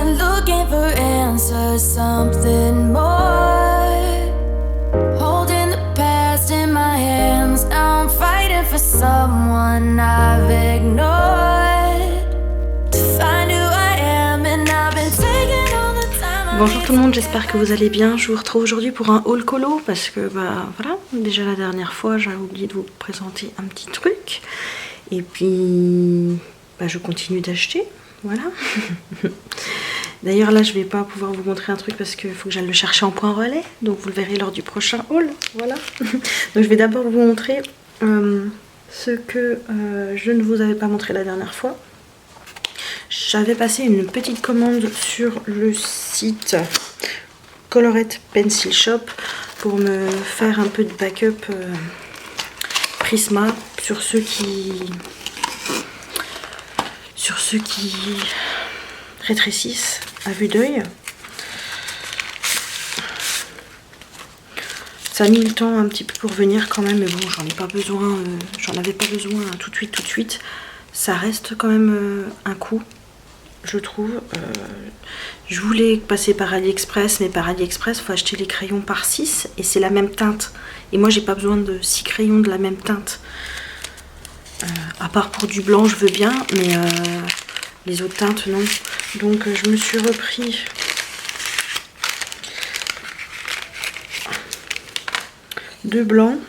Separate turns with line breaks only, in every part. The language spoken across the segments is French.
been looking for answers, something more. Holding the past in my hands, now I'm fighting for someone I've ignored. To find who I am, and I've been taking all the time.
Bonjour tout le monde, j'espère que vous allez bien. Je vous retrouve aujourd'hui pour un haul colo parce que voilà, déjà la dernière fois j'avais oublié de vous présenter un petit truc. Et puis je continue d'acheter, voilà. D'ailleurs là je vais pas pouvoir vous montrer un truc parce qu'il faut que j'aille le chercher en point relais. Donc vous le verrez lors du prochain haul, voilà. Donc je vais d'abord vous montrer ce que je ne vous avais pas montré la dernière fois. J'avais passé une petite commande sur le site Colorette Pencil Shop pour me faire un peu de backup Prisma sur ceux qui rétrécissent à vue d'œil. Ça a mis le temps un petit peu pour venir quand même, mais bon, j'en avais pas besoin tout de suite. Ça reste quand même un coup, je trouve. Je voulais passer par AliExpress, mais par AliExpress, il faut acheter les crayons par 6 et c'est la même teinte. Et moi, j'ai pas besoin de 6 crayons de la même teinte. À part pour du blanc, je veux bien, mais les autres teintes, non. Donc, je me suis repris deux blancs.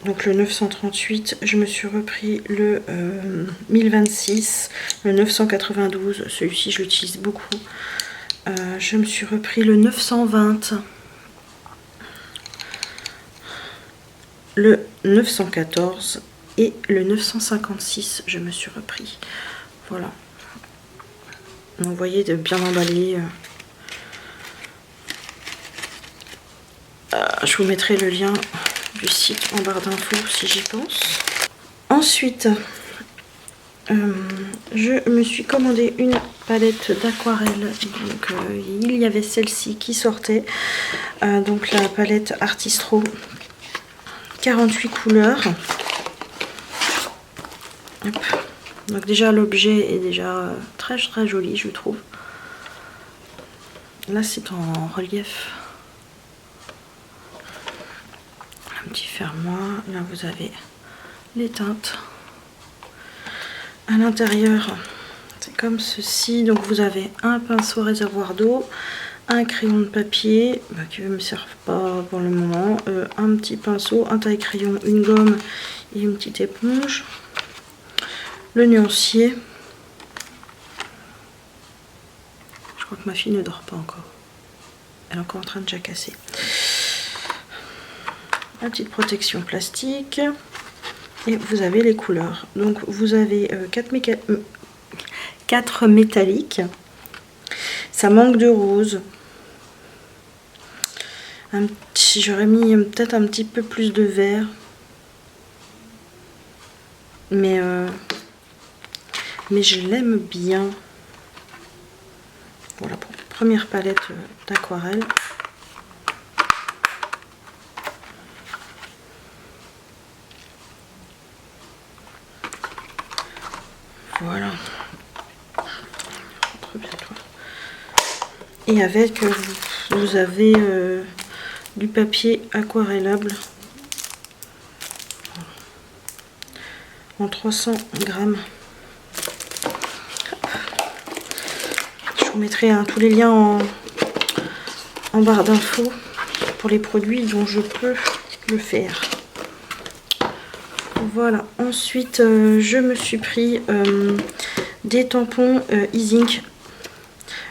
Donc le 938, je me suis repris le 1026, le 992, celui-ci je l'utilise beaucoup. Je me suis repris le 920, le 914 et le 956, je me suis repris. Voilà. Donc vous voyez, de bien emballé. Je vous mettrai le lien du site en barre d'infos si j'y pense. Ensuite, je me suis commandé une palette d'aquarelle. Donc il y avait celle-ci qui sortait. Donc la palette Artistro, 48 couleurs. Hop. Donc déjà l'objet est déjà très joli, je trouve. Là c'est en relief. Un petit fermoir, là vous avez les teintes. À l'intérieur, c'est comme ceci. Donc vous avez un pinceau réservoir d'eau, un crayon de papier qui ne me sert pas pour le moment, un petit pinceau, un taille-crayon, une gomme et une petite éponge, le nuancier. Je crois que ma fille ne dort pas encore. Elle est encore en train de jacasser. La petite protection plastique et vous avez les couleurs. Donc vous avez 4 métalliques. Ça manque de rose. J'aurais mis peut-être un petit peu plus de vert. Mais je l'aime bien. Voilà pour la première palette d'aquarelle. Voilà. Et avec, vous avez du papier aquarellable en 300 grammes. Je vous mettrai tous les liens en barre d'infos pour les produits dont je peux le faire. Voilà, ensuite je me suis pris des tampons E-Zinc.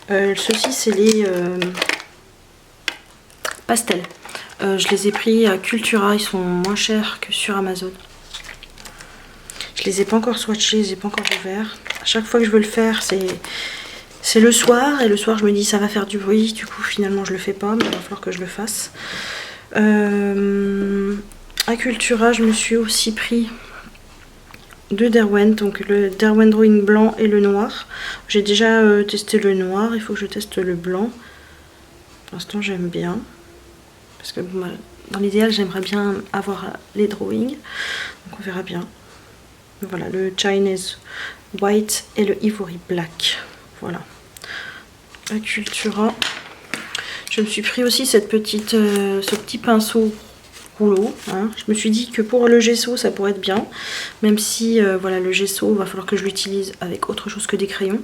Ceux-ci c'est les pastels. Je les ai pris à Cultura, ils sont moins chers que sur Amazon. Je les ai pas encore swatchés, je les ai pas encore ouverts. À chaque fois que je veux le faire, c'est le soir, et le soir je me dis ça va faire du bruit, du coup finalement je le fais pas, mais il va falloir que je le fasse. À Cultura, je me suis aussi pris deux Derwent, donc le Derwent Drawing blanc et le noir. J'ai déjà testé le noir, il faut que je teste le blanc. Pour l'instant j'aime bien, parce que dans l'idéal j'aimerais bien avoir les drawings, donc on verra bien. Voilà, le Chinese White et le Ivory Black. Voilà. Acultura. Je me suis pris aussi cette petite, ce petit pinceau rouleau. Hein. Je me suis dit que pour le gesso, ça pourrait être bien. Même si, voilà, le gesso, va falloir que je l'utilise avec autre chose que des crayons.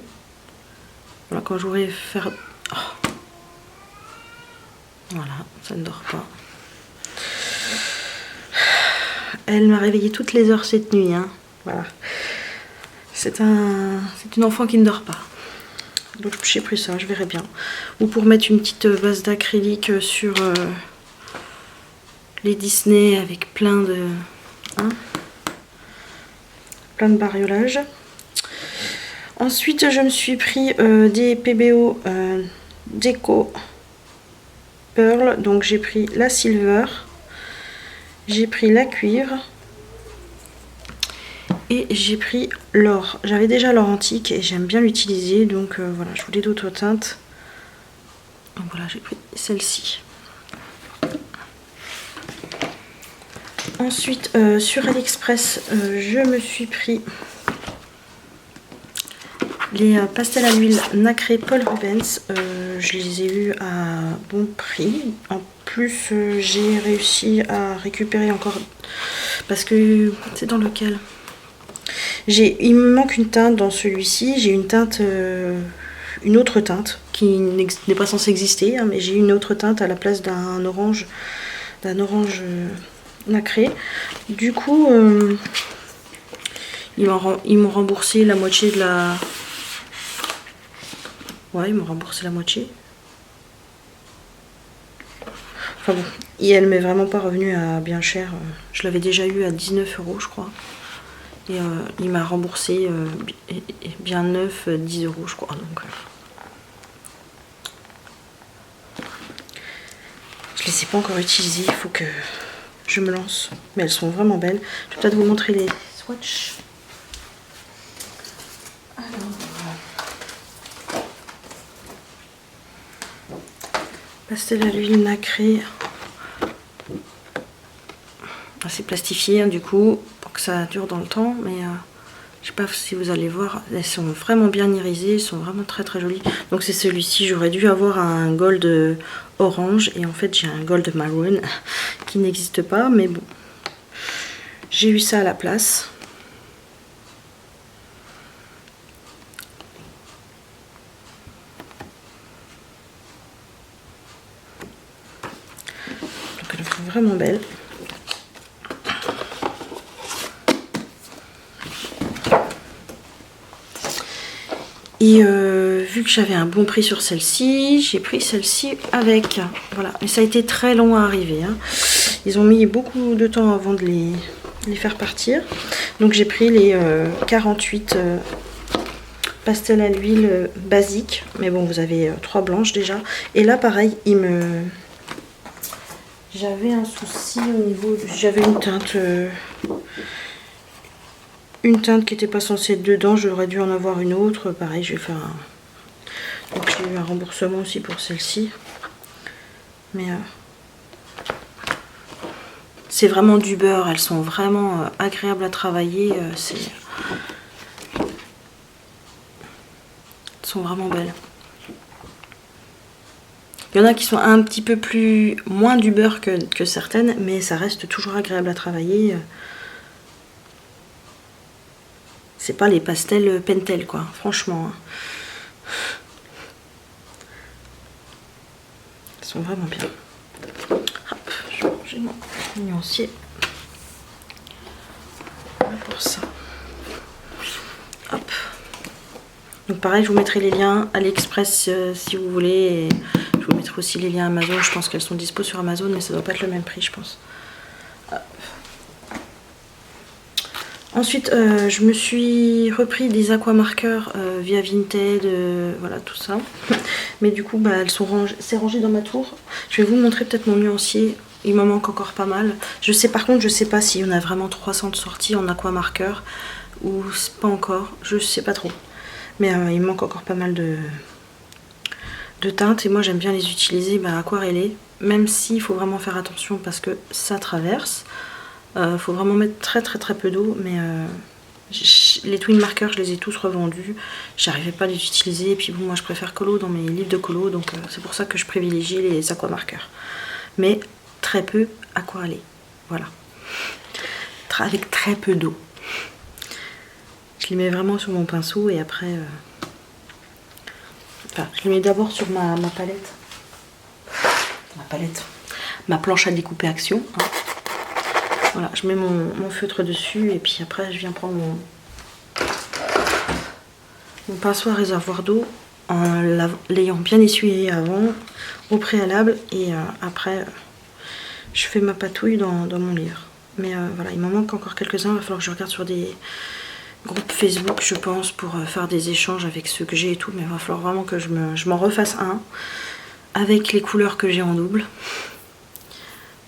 Voilà, quand j'aurai faire... Oh. Voilà, ça ne dort pas. Elle m'a réveillée toutes les heures cette nuit. Hein. Voilà. C'est une enfant qui ne dort pas. Donc j'ai pris ça, je verrai bien. Ou pour mettre une petite base d'acrylique sur les Disney avec plein de... Hein, plein de bariolage. Ensuite, je me suis pris des PBO Déco Pearl. Donc j'ai pris la silver, j'ai pris la cuivre et j'ai pris l'or. J'avais déjà l'or antique et j'aime bien l'utiliser. Donc voilà, je voulais d'autres teintes. Donc voilà, j'ai pris celle-ci. Ensuite, sur AliExpress, je me suis pris les pastels à l'huile nacré Paul Rubens. Je les ai eus à bon prix. En plus, j'ai réussi à récupérer encore, parce que c'est dans lequel il me manque une teinte dans celui-ci. J'ai une teinte, une autre teinte qui n'est pas censée exister, hein, mais j'ai une autre teinte à la place d'un orange nacré. Du coup, ils m'ont remboursé la moitié de la... Ouais, ils m'ont remboursé la moitié. Enfin bon, et elle m'est vraiment pas revenue à bien cher. Je l'avais déjà eu à 19 €, je crois. Et il m'a remboursé bien neuf, 10 €, je crois. Donc, je les ai pas encore utilisées, il faut que je me lance. Mais elles sont vraiment belles. Je vais peut-être vous montrer les swatchs. Pastel à l'huile nacrée. C'est plastifié, hein, du coup, pour que ça dure dans le temps. Mais je sais pas si vous allez voir, elles sont vraiment bien irisées, elles sont vraiment très très jolies. Donc c'est celui-ci, j'aurais dû avoir un gold orange et en fait j'ai un gold maroon qui n'existe pas, mais bon, j'ai eu ça à la place. Donc elles sont vraiment belles. Et vu que j'avais un bon prix sur celle-ci, j'ai pris celle-ci avec. Voilà, mais ça a été très long à arriver. Hein. Ils ont mis beaucoup de temps avant de les faire partir. Donc j'ai pris les 48 pastels à l'huile basiques. Mais bon, vous avez 3 blanches déjà. Et là, pareil, j'avais un souci au niveau... J'avais une teinte... Une teinte qui n'était pas censée être dedans, j'aurais dû en avoir une autre. Pareil, je vais faire un... Donc j'ai eu un remboursement aussi pour celle-ci. Mais c'est vraiment du beurre, elles sont vraiment agréables à travailler. Elles sont vraiment belles. Il y en a qui sont un petit peu moins du beurre que certaines, mais ça reste toujours agréable à travailler. C'est pas les pastels Pentel, quoi, franchement. Ils sont vraiment bien. Hop, je vais ranger mon nuancier. Voilà pour ça. Hop. Donc pareil, je vous mettrai les liens AliExpress si vous voulez. Et je vous mettrai aussi les liens Amazon. Je pense qu'elles sont dispo sur Amazon, mais ça doit pas être le même prix, je pense. Hop. Ensuite, je me suis repris des aquamarqueurs via Vinted, voilà tout ça. Mais du coup, bah, elles sont rangées, c'est rangé dans ma tour. Je vais vous montrer peut-être mon nuancier. Il m'en manque encore pas mal. Je sais, par contre, je sais pas si on a vraiment 300 de sorties en aquamarqueur ou pas encore. Je sais pas trop. Mais il me manque encore pas mal de teintes et moi j'aime bien les utiliser aquarellées. Même s'il faut vraiment faire attention parce que ça traverse. Faut vraiment mettre très peu d'eau, mais Les twin markers, je les ai tous revendus. J'arrivais pas à les utiliser. Et puis bon, moi je préfère colo dans mes livres de colo. Donc c'est pour ça que je privilégie les aqua markers. Mais très peu aquarellés. Voilà. Avec très peu d'eau. Je les mets vraiment sur mon pinceau et après... Enfin, je les mets d'abord sur ma palette. Ma planche à découper action. Hein. Voilà, je mets mon feutre dessus et puis après je viens prendre mon pinceau à réservoir d'eau en l'ayant bien essuyé avant, au préalable, et après je fais ma patouille dans mon livre. Mais voilà, il m'en manque encore quelques-uns, il va falloir que je regarde sur des groupes Facebook, je pense, pour faire des échanges avec ceux que j'ai et tout, mais il va falloir vraiment que je m'en refasse un avec les couleurs que j'ai en double.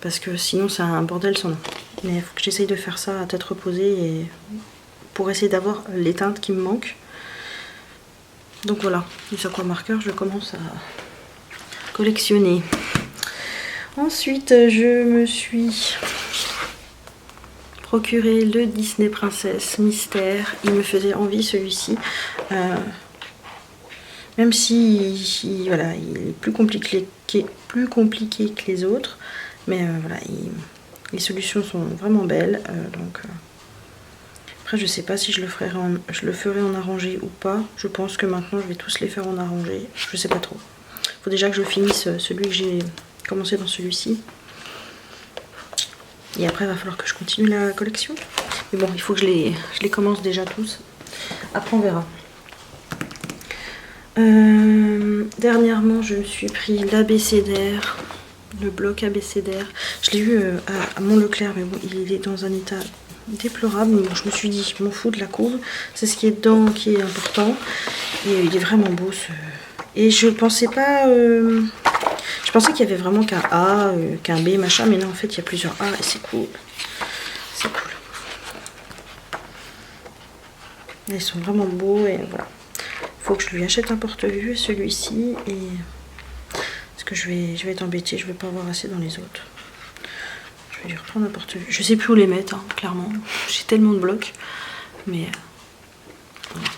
Parce que sinon c'est un bordel sans nom. Mais il faut que j'essaye de faire ça à tête reposée et pour essayer d'avoir les teintes qui me manquent. Donc voilà, les aqua marqueurs, je commence à collectionner. Ensuite, je me suis procuré le Disney Princess Mystère. Il me faisait envie celui-ci. Même si voilà, il est plus compliqué que les autres. Mais voilà, les solutions sont vraiment belles. Après, je sais pas si je le ferai en arrangé ou pas. Je pense que maintenant, je vais tous les faire en arrangé. Je sais pas trop. Il faut déjà que je finisse celui que j'ai commencé dans celui-ci. Et après, il va falloir que je continue la collection. Mais bon, il faut que je les commence déjà tous. Après, on verra. Dernièrement, je me suis pris l'abécédaire. Le bloc abécédaire. Je l'ai eu à Mont-Leclerc, mais bon, il est dans un état déplorable. Donc je me suis dit, je m'en fous de la couve. C'est ce qui est dedans qui est important. Et il est vraiment beau ce... Et je pensais pas... Je pensais qu'il y avait vraiment qu'un A, qu'un B, machin. Mais non, en fait, il y a plusieurs A et c'est cool. C'est cool. Et ils sont vraiment beaux et voilà. Il faut que je lui achète un porte-vue, celui-ci. Et... Parce que je vais être embêtée, je vais pas avoir assez dans les autres. Je vais lui reprendre un porte-vue. Je sais plus où les mettre, hein, clairement. J'ai tellement de blocs. Mais voilà.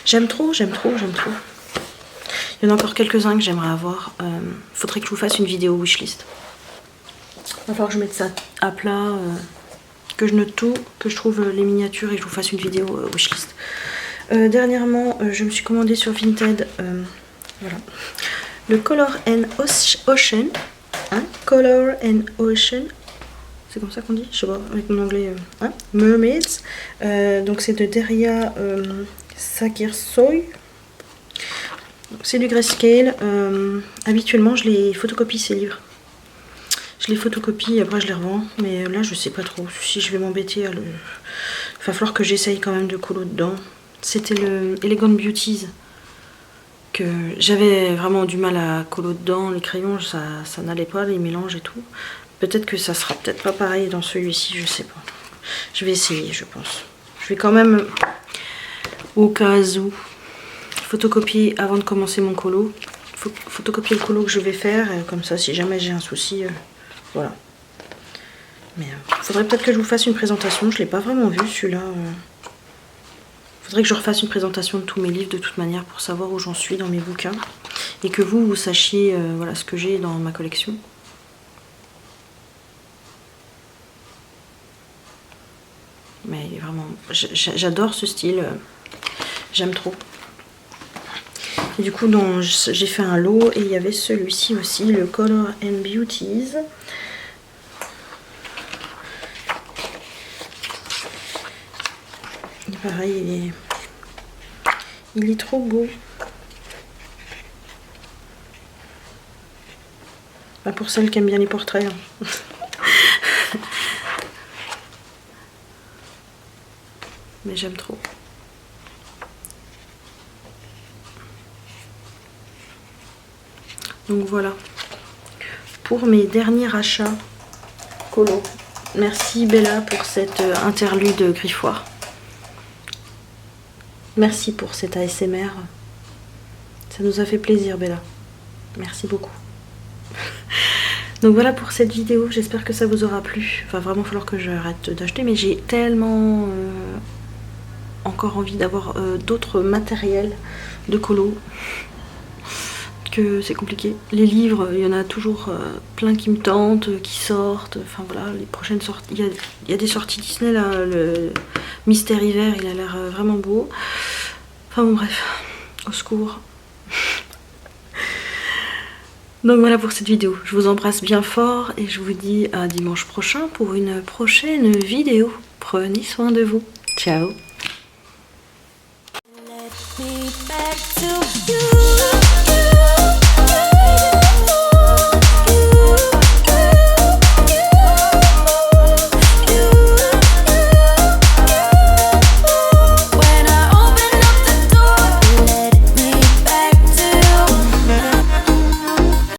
J'aime trop. Il y en a encore quelques-uns que j'aimerais avoir. Faudrait que je vous fasse une vidéo wishlist. Il va falloir que je mette ça à plat, que je note tout, que je trouve les miniatures et que je vous fasse une vidéo wishlist. Dernièrement, je me suis commandé sur Vinted. Voilà. Le Color and Ocean, hein, Color and Ocean, c'est comme ça qu'on dit, je sais pas, avec mon anglais, hein, Mermaids, donc c'est de Deria Sakirsoy, c'est du grayscale, habituellement je les photocopie ces livres, je les photocopie et après je les revends, mais là je sais pas trop si je vais m'embêter à le... Il va falloir que j'essaye quand même de colo dedans. C'était le Elegant Beauties. Que j'avais vraiment du mal à colo dedans, les crayons ça n'allait pas, les mélanges et tout. Peut-être que ça sera peut-être pas pareil dans celui-ci, je sais pas. Je vais essayer, je pense. Je vais quand même, au cas où, photocopier avant de commencer mon colo. Photocopier le colo que je vais faire, comme ça si jamais j'ai un souci, voilà. Mais faudrait peut-être que je vous fasse une présentation, je l'ai pas vraiment vu celui-là. Faudrait que je refasse une présentation de tous mes livres de toute manière pour savoir où j'en suis dans mes bouquins. Et que vous sachiez voilà, ce que j'ai dans ma collection. Mais vraiment, j'adore ce style. J'aime trop. Et du coup, j'ai fait un lot et il y avait celui-ci aussi, le Color and Beauties. Et pareil, il est trop beau. Bah pour celles qui aiment bien les portraits. Hein. Mais j'aime trop. Donc voilà. Pour mes derniers achats colo. Merci Bella pour cette interlude griffoir. Merci pour cet ASMR. Ça nous a fait plaisir Bella. Merci beaucoup. Donc voilà pour cette vidéo. J'espère que ça vous aura plu. Il va vraiment falloir que j'arrête d'acheter. Mais j'ai tellement encore envie d'avoir d'autres matériels de colo, que c'est compliqué. Les livres, il y en a toujours plein qui me tentent, qui sortent. Enfin voilà, les prochaines sorties. Il y a des sorties Disney là, le Mystère Hiver, il a l'air vraiment beau. Enfin bon bref, au secours. Donc voilà pour cette vidéo. Je vous embrasse bien fort et je vous dis à dimanche prochain pour une prochaine vidéo. Prenez soin de vous. Ciao.